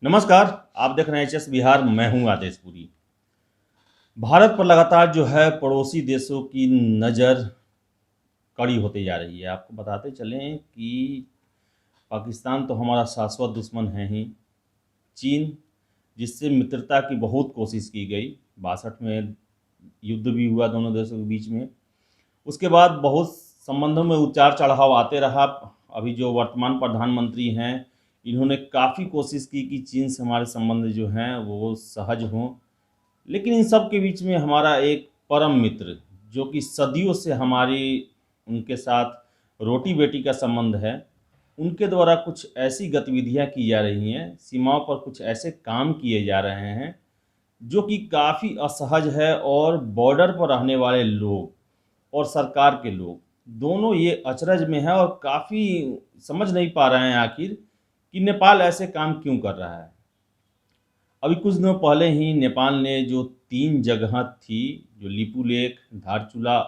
नमस्कार। आप देख रहे हैं एचएस बिहार। मैं हूं आदेश पुरी। भारत पर लगातार जो है पड़ोसी देशों की नज़र कड़ी होती जा रही है। आपको बताते चलें कि पाकिस्तान तो हमारा शाश्वत दुश्मन है ही। चीन, जिससे मित्रता की बहुत कोशिश की गई, 62 में युद्ध भी हुआ दोनों देशों के बीच में। उसके बाद बहुत संबंधों में उतार चढ़ाव आते रहा। अभी जो वर्तमान प्रधानमंत्री हैं, इन्होंने काफ़ी कोशिश की कि चीन से हमारे संबंध जो हैं वो सहज हों। लेकिन इन सब के बीच में हमारा एक परम मित्र, जो कि सदियों से हमारी उनके साथ रोटी बेटी का संबंध है, उनके द्वारा कुछ ऐसी गतिविधियां की जा रही हैं, सीमाओं पर कुछ ऐसे काम किए जा रहे हैं जो कि काफ़ी असहज है। और बॉर्डर पर रहने वाले लोग और सरकार के लोग दोनों ये अचरज में है और काफ़ी समझ नहीं पा रहे हैं आखिर कि नेपाल ऐसे काम क्यों कर रहा है। अभी कुछ दिनों पहले ही नेपाल ने जो 3 जगह थी, जो लिपू लेक, धारचूला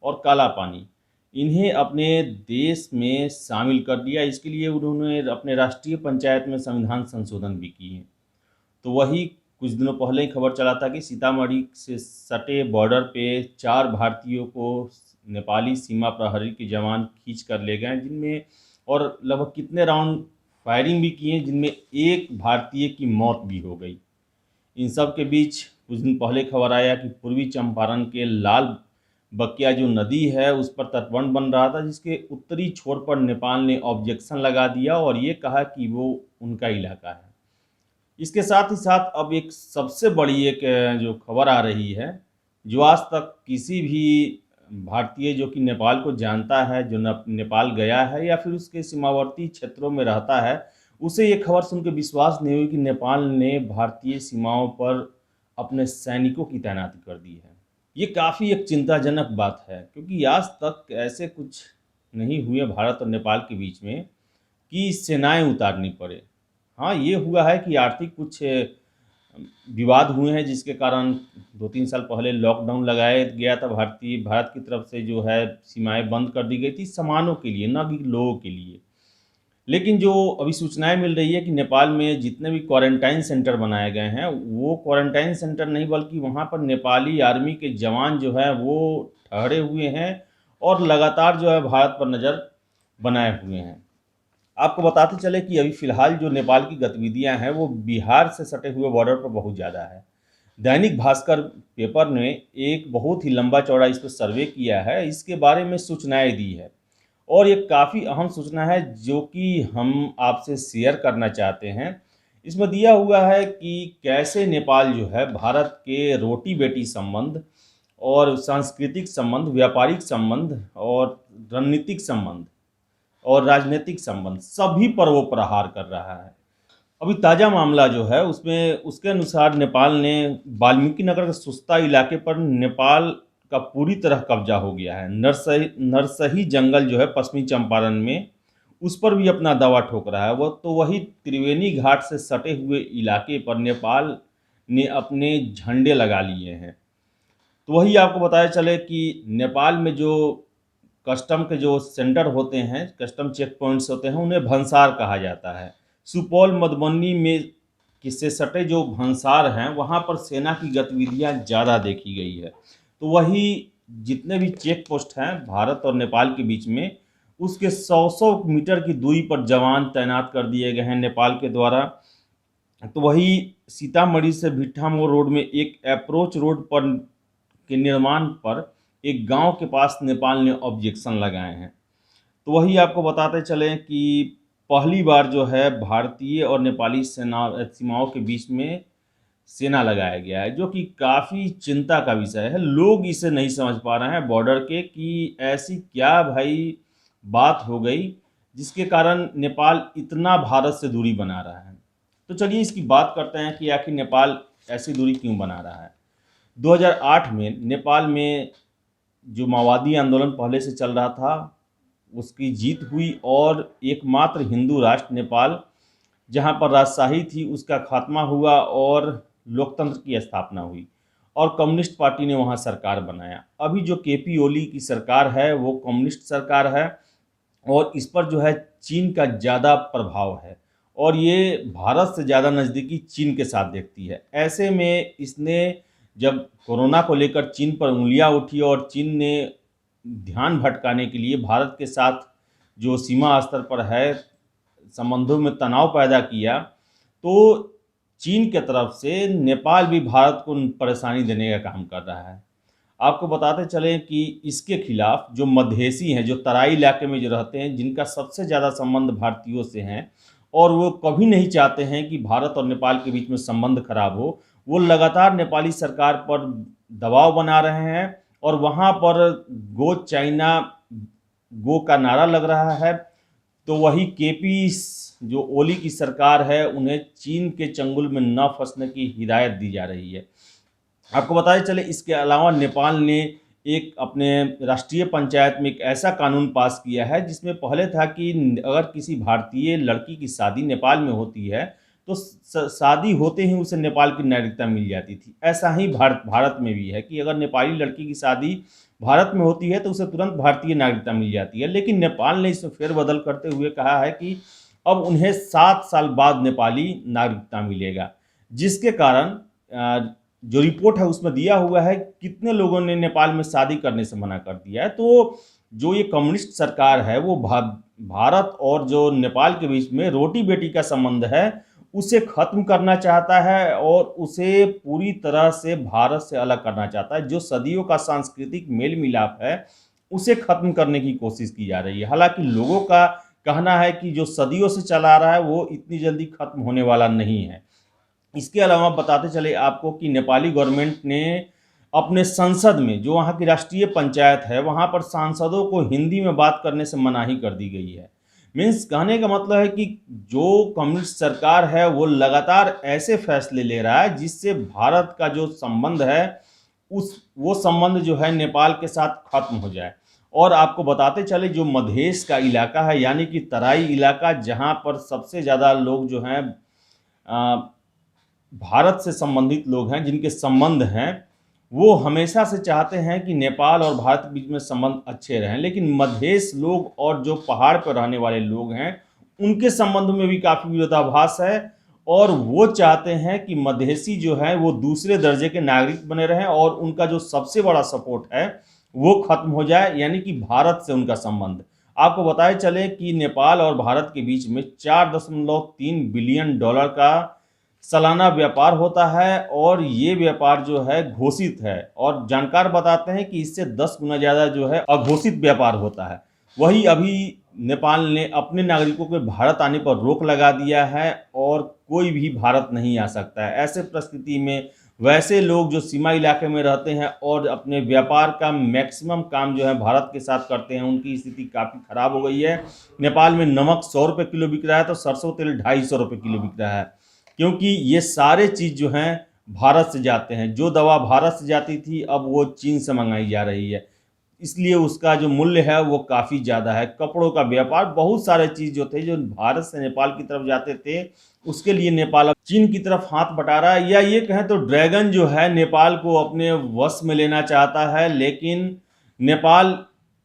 और काला पानी, इन्हें अपने देश में शामिल कर दिया। इसके लिए उन्होंने अपने राष्ट्रीय पंचायत में संविधान संशोधन भी किए। तो वही कुछ दिनों पहले ही खबर चला था कि सीतामढ़ी से सटे बॉर्डर पे 4 भारतीयों को नेपाली सीमा प्रहरी के जवान खींच कर ले गए, जिनमें और लगभग कितने राउंड फायरिंग भी किए, जिनमें एक भारतीय की मौत भी हो गई। इन सब के बीच कुछ दिन पहले खबर आया कि पूर्वी चंपारण के लाल बकिया जो नदी है, उस पर तटबंध बन रहा था, जिसके उत्तरी छोर पर नेपाल ने ऑब्जेक्शन लगा दिया और ये कहा कि वो उनका इलाका है। इसके साथ ही साथ अब एक सबसे बड़ी एक जो खबर आ रही है, जो आज तक किसी भी भारतीय जो कि नेपाल को जानता है, जो नेपाल गया है या फिर उसके सीमावर्ती क्षेत्रों में रहता है, उसे ये खबर सुन के विश्वास नहीं हुई कि नेपाल ने भारतीय सीमाओं पर अपने सैनिकों की तैनाती कर दी है। ये काफ़ी एक चिंताजनक बात है, क्योंकि आज तक ऐसे कुछ नहीं हुए भारत और नेपाल के बीच में कि सेनाएं उतारनी पड़े। हाँ, ये हुआ है कि आर्थिक कुछ विवाद हुए हैं, जिसके कारण 2-3 साल पहले लॉकडाउन लगाया गया था। भारत की तरफ से जो है सीमाएं बंद कर दी गई थी सामानों के लिए, ना कि लोगों के लिए। लेकिन जो अभी सूचनाएं मिल रही है कि नेपाल में जितने भी क्वारंटाइन सेंटर बनाए गए हैं, वो क्वारंटाइन सेंटर नहीं बल्कि वहाँ पर नेपाली आर्मी के जवान जो है वो ठहरे हुए हैं और लगातार जो है भारत पर नज़र बनाए हुए हैं। आपको बताते चले कि अभी फ़िलहाल जो नेपाल की गतिविधियां हैं वो बिहार से सटे हुए बॉर्डर पर बहुत ज़्यादा है। दैनिक भास्कर पेपर ने एक बहुत ही लंबा चौड़ा इस पर सर्वे किया है, इसके बारे में सूचनाएं दी है। और ये काफ़ी अहम सूचना है जो कि हम आपसे शेयर करना चाहते हैं। इसमें दिया हुआ है कि कैसे नेपाल जो है भारत के रोटी बेटी संबंध और सांस्कृतिक संबंध, व्यापारिक संबंध और रणनीतिक संबंध और राजनीतिक संबंध सभी पर वो प्रहार कर रहा है। अभी ताज़ा मामला जो है उसमें उसके अनुसार नेपाल ने वाल्मीकि नगर के सुस्ता इलाके पर नेपाल का पूरी तरह कब्जा हो गया है। नरसही जंगल जो है पश्चिमी चंपारण में, उस पर भी अपना दावा ठोक रहा है। वो तो वही त्रिवेणी घाट से सटे हुए इलाके पर नेपाल ने अपने झंडे लगा लिए हैं। तो वही आपको बताया चले कि नेपाल में जो कस्टम के जो सेंटर होते हैं, कस्टम चेक पॉइंट्स होते हैं, उन्हें भंसार कहा जाता है। सुपौल, मधुबनी में किससे सटे जो भंसार हैं, वहाँ पर सेना की गतिविधियाँ ज़्यादा देखी गई है। तो वही जितने भी चेक पोस्ट हैं भारत और नेपाल के बीच में, उसके 100-100 मीटर की दूरी पर जवान तैनात कर दिए गए हैं नेपाल के द्वारा। तो वही सीतामढ़ी से भिट्ठामोड़ रोड में एक अप्रोच रोड पर के निर्माण पर एक गांव के पास नेपाल ने ऑब्जेक्शन लगाए हैं। तो वही आपको बताते चलें कि पहली बार जो है भारतीय और नेपाली सेना सीमाओं के बीच में सेना लगाया गया है, जो कि काफ़ी चिंता का विषय है। लोग इसे नहीं समझ पा रहे हैं बॉर्डर के कि ऐसी क्या भाई बात हो गई जिसके कारण नेपाल इतना भारत से दूरी बना रहा है। तो चलिए इसकी बात करते हैं कि आखिर नेपाल ऐसी दूरी क्यों बना रहा है। 2008 में नेपाल में जो माओवादी आंदोलन पहले से चल रहा था, उसकी जीत हुई और एकमात्र हिंदू राष्ट्र नेपाल, जहां पर राजशाही थी, उसका खात्मा हुआ और लोकतंत्र की स्थापना हुई और कम्युनिस्ट पार्टी ने वहां सरकार बनाया। अभी जो केपी ओली की सरकार है वो कम्युनिस्ट सरकार है और इस पर जो है चीन का ज़्यादा प्रभाव है और ये भारत से ज़्यादा नज़दीकी चीन के साथ देखती है। ऐसे में इसने जब कोरोना को लेकर चीन पर उँगलियाँ उठी और चीन ने ध्यान भटकाने के लिए भारत के साथ जो सीमा स्तर पर है संबंधों में तनाव पैदा किया, तो चीन के तरफ से नेपाल भी भारत को परेशानी देने का काम कर रहा है। आपको बताते चलें कि इसके खिलाफ जो मधेसी हैं, जो तराई इलाके में जो रहते हैं, जिनका सबसे ज़्यादा संबंध भारतीयों से हैं और वो कभी नहीं चाहते हैं कि भारत और नेपाल के बीच में संबंध खराब हो, वो लगातार नेपाली सरकार पर दबाव बना रहे हैं और वहाँ पर गो चाइना गो का नारा लग रहा है। तो वही केपी जो ओली की सरकार है, उन्हें चीन के चंगुल में न फंसने की हिदायत दी जा रही है। आपको बताते चले इसके अलावा नेपाल ने एक अपने राष्ट्रीय पंचायत में एक ऐसा कानून पास किया है जिसमें पहले था कि अगर किसी भारतीय लड़की की शादी नेपाल में होती है तो शादी होते ही उसे नेपाल की नागरिकता मिल जाती थी। ऐसा ही भारत में भी है कि अगर नेपाली लड़की की शादी भारत में होती है तो उसे तुरंत भारतीय नागरिकता मिल जाती है। लेकिन नेपाल ने इसमें फेरबदल करते हुए कहा है कि अब उन्हें 7 साल बाद नेपाली नागरिकता मिलेगा, जिसके कारण जो रिपोर्ट है उसमें दिया हुआ है कितने लोगों ने नेपाल में शादी करने से मना कर दिया है। तो जो ये कम्युनिस्ट सरकार है वो भारत और जो नेपाल के बीच में रोटी बेटी का संबंध है उसे खत्म करना चाहता है और उसे पूरी तरह से भारत से अलग करना चाहता है। जो सदियों का सांस्कृतिक मेल मिलाप है उसे खत्म करने की कोशिश की जा रही है। हालांकि लोगों का कहना है कि जो सदियों से चला आ रहा है वो इतनी जल्दी खत्म होने वाला नहीं है। इसके अलावा बताते चले आपको कि नेपाली गवर्नमेंट ने अपने संसद में, जो वहाँ की राष्ट्रीय पंचायत है, वहाँ पर सांसदों को हिंदी में बात करने से मनाही कर दी गई है। मीन्स कहने का मतलब है कि जो कम्युनिस्ट सरकार है वो लगातार ऐसे फैसले ले रहा है जिससे भारत का जो संबंध है वो संबंध जो है नेपाल के साथ खत्म हो जाए। और आपको बताते चले जो मधेश का इलाका है, यानी कि तराई इलाका, जहाँ पर सबसे ज़्यादा लोग जो हैं भारत से संबंधित लोग हैं, जिनके संबंध हैं, वो हमेशा से चाहते हैं कि नेपाल और भारत के बीच में संबंध अच्छे रहें। लेकिन मधेश लोग और जो पहाड़ पर रहने वाले लोग हैं उनके संबंध में भी काफ़ी विरोधाभास है और वो चाहते हैं कि मधेसी जो है वो दूसरे दर्जे के नागरिक बने रहें और उनका जो सबसे बड़ा सपोर्ट है वो खत्म हो जाए, यानी कि भारत से उनका संबंध। आपको बताए चले कि नेपाल और भारत के बीच में 4.3 बिलियन डॉलर का सालाना व्यापार होता है और ये व्यापार जो है घोषित है और जानकार बताते हैं कि इससे 10 गुना ज़्यादा जो है अघोषित व्यापार होता है। वही अभी नेपाल ने अपने नागरिकों के भारत आने पर रोक लगा दिया है और कोई भी भारत नहीं आ सकता है। ऐसे परिस्थिति में वैसे लोग जो सीमा इलाके में रहते हैं और अपने व्यापार का मैक्सिमम काम जो है भारत के साथ करते हैं, उनकी स्थिति काफ़ी ख़राब हो गई है। नेपाल में नमक 100 रुपये किलो बिक रहा है तो सरसों तेल 250 रुपये किलो बिक रहा है, क्योंकि ये सारे चीज़ जो हैं भारत से जाते हैं। जो दवा भारत से जाती थी अब वो चीन से मंगाई जा रही है, इसलिए उसका जो मूल्य है वो काफ़ी ज़्यादा है। कपड़ों का व्यापार, बहुत सारे चीज़ जो थे जो भारत से नेपाल की तरफ जाते थे, उसके लिए नेपाल अब चीन की तरफ हाथ बटा रहा है। या ये कहें तो ड्रैगन जो है नेपाल को अपने वश में लेना चाहता है, लेकिन नेपाल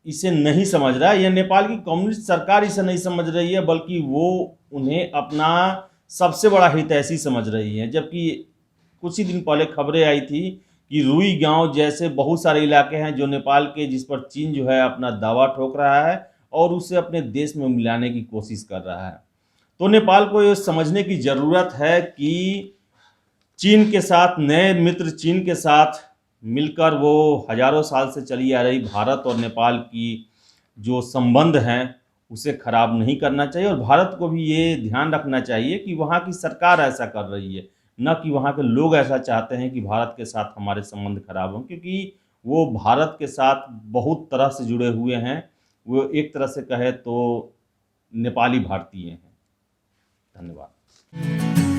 इसे नहीं समझ रहा है। या नेपाल की कम्युनिस्ट सरकार इसे नहीं समझ रही है, बल्कि वो उन्हें अपना सबसे बड़ा हितैषी समझ रही है। जबकि कुछ ही दिन पहले खबरें आई थी कि रुई गांव जैसे बहुत सारे इलाके हैं जो नेपाल के, जिस पर चीन जो है अपना दावा ठोक रहा है और उसे अपने देश में मिलाने की कोशिश कर रहा है। तो नेपाल को ये समझने की ज़रूरत है कि चीन के साथ, नए मित्र चीन के साथ मिलकर वो हजारों साल से चली आ रही भारत और नेपाल की जो संबंध हैं उसे खराब नहीं करना चाहिए। और भारत को भी ये ध्यान रखना चाहिए कि वहाँ की सरकार ऐसा कर रही है, न कि वहाँ के लोग ऐसा चाहते हैं कि भारत के साथ हमारे संबंध खराब हों, क्योंकि वो भारत के साथ बहुत तरह से जुड़े हुए हैं। वो एक तरह से कहे तो नेपाली भारतीय हैं। धन्यवाद।